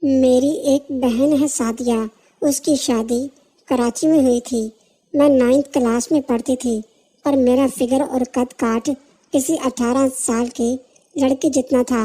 میری ایک بہن ہے سعدیہ، اس کی شادی کراچی میں ہوئی تھی۔ میں 9th کلاس میں پڑھتی تھی، پر میرا فگر اور قد کاٹ کسی 18 سال کے لڑکے جتنا تھا۔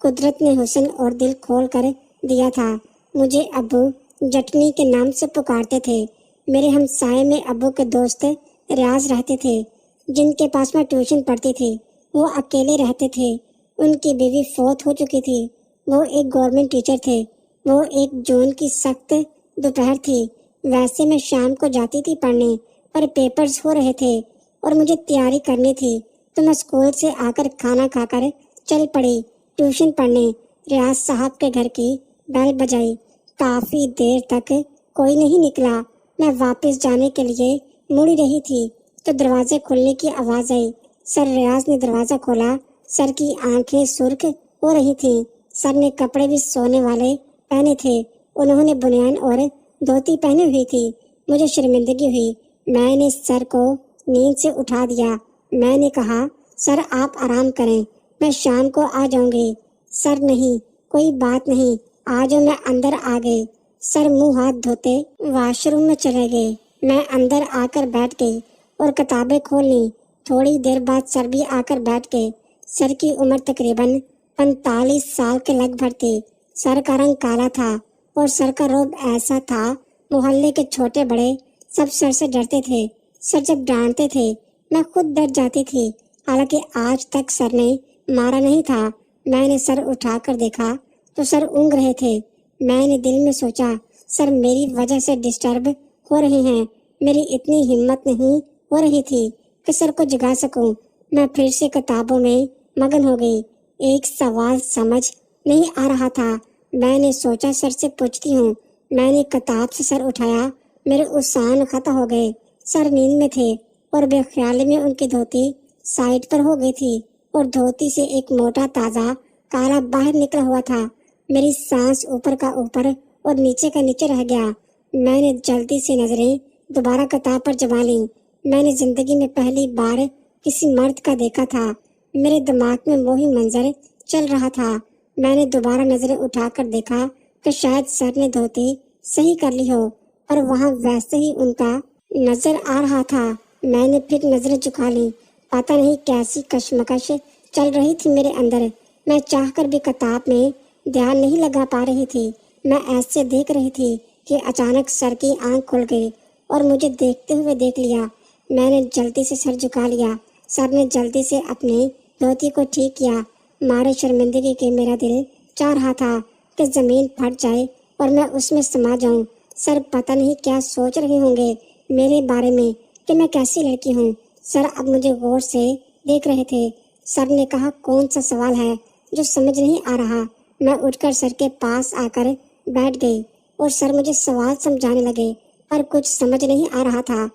قدرت نے حسن اور دل کھول کر دیا تھا۔ مجھے ابو جٹنی کے نام سے پکارتے تھے۔ میرے ہمسائے میں ابو کے دوست ریاض رہتے تھے، جن کے پاس میں ٹیوشن پڑھتی تھی۔ وہ اکیلے رہتے تھے، ان کی بیوی فوت ہو چکی تھی۔ وہ ایک گورنمنٹ ٹیچر تھے۔ وہ 1 جون کی سخت دوپہر تھی۔ ویسے میں شام کو جاتی تھی پڑھنے، پر پیپرز ہو رہے تھے اور مجھے تیاری کرنی تھی، تو میں اسکول سے آ کر کھانا کھا کر چل پڑی ٹیوشن پڑھنے۔ ریاض صاحب کے گھر کی بیل بجائی۔ کافی دیر تک کوئی نہیں نکلا۔ میں واپس جانے کے لیے مڑ رہی تھی تو دروازے کھلنے کی آواز آئی۔ سر ریاض نے دروازہ کھولا۔ سر کی آنکھیں سرخ ہو رہی تھیں۔ سر نے کپڑے بھی سونے والے پہنے تھے۔ انہوں نے بنیان اور دھوتی پہنی ہوئی تھی۔ مجھے شرمندگی ہوئی۔ میں نے سر کو نیند سے اٹھا دیا۔ میں نے کہا، سر آپ آرام کریں، میں شام کو آ جاؤں گی۔ سر نہیں، کوئی بات نہیں، آ جاؤ۔ میں اندر آ گئی۔ سر منہ ہاتھ دھوتے واش روم میں چلے گئے۔ میں اندر آ کر بیٹھ گئی اور کتابیں کھول لیں۔ تھوڑی دیر بعد سر بھی آ کر بیٹھ گئے۔ سر کی عمر تقریباً 45 سال کے لگ بھگ تھی۔ سر کا رنگ کالا تھا اور سر کا روب ایسا تھا، محلے کے چھوٹے بڑے سب سر سے ڈرتے تھے۔ سر جب ڈانٹتے تھے میں خود ڈر جاتی تھی، حالانکہ آج تک سر نے مارا نہیں تھا۔ میں نے سر اٹھا کر دیکھا تو سر اونگ رہے تھے۔ میں نے دل میں سوچا، سر میری وجہ سے ڈسٹرب ہو رہے ہیں۔ میری اتنی ہمت نہیں ہو رہی تھی کہ سر کو جگا سکوں۔ میں پھر سے کتابوں میں مگن ہو گئی۔ ایک سوال سمجھ نہیں آ رہا تھا۔ میں نے سوچا سر سے پوچھتی ہوں۔ میں نے کتاب سے سر اٹھایا، میرے اسان ختم ہو گئے۔ سر نیند میں تھے اور بے خیالی میں ان کی دھوتی سائڈ پر ہو گئی تھی اور دھوتی سے ایک موٹا تازہ کالا باہر نکلا ہوا تھا۔ میری سانس اوپر کا اوپر اور نیچے کا نیچے رہ گیا۔ میں نے جلدی سے نظریں دوبارہ کتاب پر جما لیں۔ میں نے زندگی میں پہلی بار کسی مرد کا دیکھا تھا۔ میرے دماغ میں وہی منظر چل رہا تھا۔ میں نے دوبارہ نظریں اٹھا کر دیکھا کہ شاید سر نے دھوتی صحیح کر لی ہو، اور وہاں ویسے ہی ان کا نظر آ رہا تھا۔ میں نے پھر نظریں جھکا لیں۔ پتہ نہیں کیسی کشمکش چل رہی تھی میرے اندر۔ میں چاہ کر بھی کتاب میں دھیان نہیں لگا پا رہی تھی۔ میں ایسے دیکھ رہی تھی کہ اچانک سر کی آنکھ کھل گئی اور مجھے دیکھتے ہوئے دیکھ لیا۔ میں نے جلدی سے سر جھکا لیا۔ سر نے جلدی سے اپنے دھوتی کو ٹھیک کیا۔ مارے شرمندگی کے میرا دل چاہ رہا تھا کہ زمین پھٹ جائے اور میں اس میں سما جاؤں۔ سر پتہ نہیں کیا سوچ رہے ہوں گے میرے بارے میں کہ میں کیسی لڑکی ہوں۔ سر اب مجھے غور سے دیکھ رہے تھے۔ سر نے کہا، کون سا سوال ہے جو سمجھ نہیں آ رہا؟ میں اٹھ کر سر کے پاس آ کر بیٹھ گئی اور سر مجھے سوال سمجھانے لگے، پر کچھ سمجھ نہیں آ رہا تھا۔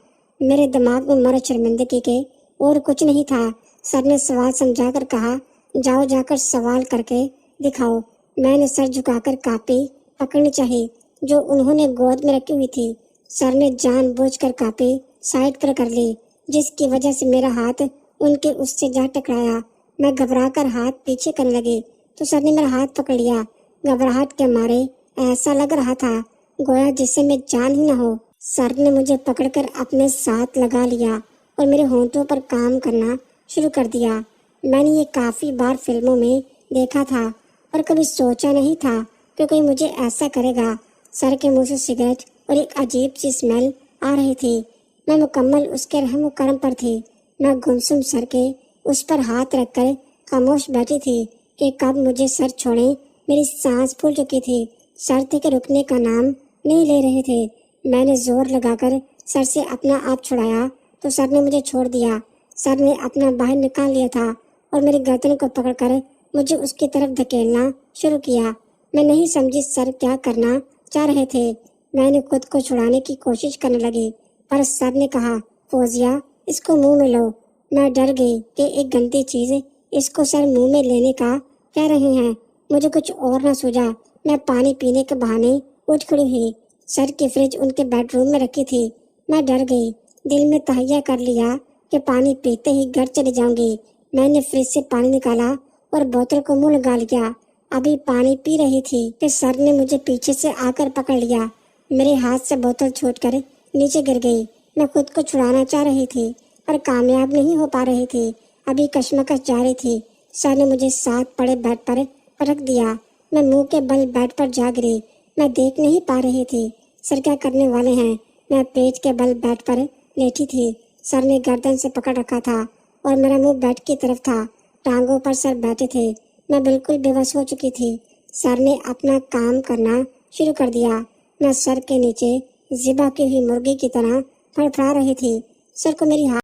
میرے دماغ میں مرض شرمندگی کے اور کچھ نہیں تھا۔ سر نے سوال سمجھا کر کہا، جاؤ جا کر سوال کر کے دکھاؤ۔ میں نے سر جھکا کر کاپی پکڑنی چاہی جو انہوں نے گود میں رکھی ہوئی تھی۔ سر نے جان بوجھ کر کاپی سائڈ پر کر لی، جس کی وجہ سے میرا ہاتھ ان کے اس سے جا ٹکرایا۔ میں گھبرا کر ہاتھ پیچھے کرنے لگی تو سر نے میرا ہاتھ پکڑ لیا۔ گھبراہٹ کے مارے ایسا لگ رہا تھا گویا جسے میں جان ہی نہ ہو۔ سر نے مجھے پکڑ کر اپنے ساتھ لگا لیا اور میرے ہونٹوں پر کام کرنا شروع کر دیا۔ میں نے یہ کافی بار فلموں میں دیکھا تھا، پر کبھی سوچا نہیں تھا کہ کوئی مجھے ایسا کرے گا۔ سر کے منہ سے سگریٹ اور ایک عجیب سی اسمیل آ رہی تھی۔ میں مکمل اس کے رحم و کرم پر تھی۔ میں گمسم سر کے اس پر ہاتھ رکھ کر خاموش بیٹھی تھی کہ کب مجھے سر چھوڑیں۔ میری سانس پھول چکی تھی۔ سر تھے کہ رکنے کا نام نہیں لے رہے تھے۔ میں نے زور لگا کر سر سے اپنا آپ چھڑایا تو سر نے مجھے چھوڑ دیا۔ سر نے اپنا باہر نکال لیا تھا اور میری گردن کو پکڑ کر مجھے اس کی طرف دھکیلنا شروع کیا۔ میں نہیں سمجھی سر کیا کرنا چاہ رہے تھے۔ میں نے خود کو چھڑانے کی کوشش کرنے لگی، پر سر نے کہا، فوزیہ، اس کو منہ میں لو۔ میں ڈر گئی کہ ایک گندی چیز اس کو سر منہ میں لینے کا کہہ رہے ہیں۔ مجھے کچھ اور نہ سوجا۔ میں پانی پینے کے بہانے اٹھ کھڑی ہوئی۔ سر کی فریج ان کے بیڈ روم میں رکھی تھی۔ میں ڈر گئی، دل میں تہیہ کر لیا کہ پانی پیتے ہی گھر چلی جاؤں گی۔ میں نے فریج سے پانی نکالا اور بوتل کو منہ لگا لیا ابھی پانی پی رہی تھی کہ سر نے مجھے پیچھے سے آ کر پکڑ لیا۔ میرے ہاتھ سے بوتل چھوٹ کر نیچے گر گئی۔ میں خود کو چھڑانا چاہ رہی تھی پر کامیاب نہیں ہو پا رہی تھی۔ ابھی کشمکش جاری تھی۔ سر نے مجھے ساتھ پڑے بیڈ پر رکھ دیا۔ میں منہ کے بل بیڈ پر جا گری۔ میں دیکھ نہیں پا رہی تھی سر کیا کرنے والے ہیں۔ میں پیٹ کے بل بیڈ پر لیٹی تھی۔ سر نے گردن سے پکڑ رکھا تھا اور میرا منہ بیڈ کی طرف تھا۔ ٹانگوں پر سر بیٹھے تھے۔ میں بالکل بے بس ہو چکی تھی۔ سر نے اپنا کام کرنا شروع کر دیا۔ میں سر کے نیچے ذبح کی ہوئی مرغی کی طرح پھڑپھڑا رہی تھی۔ سر کو میری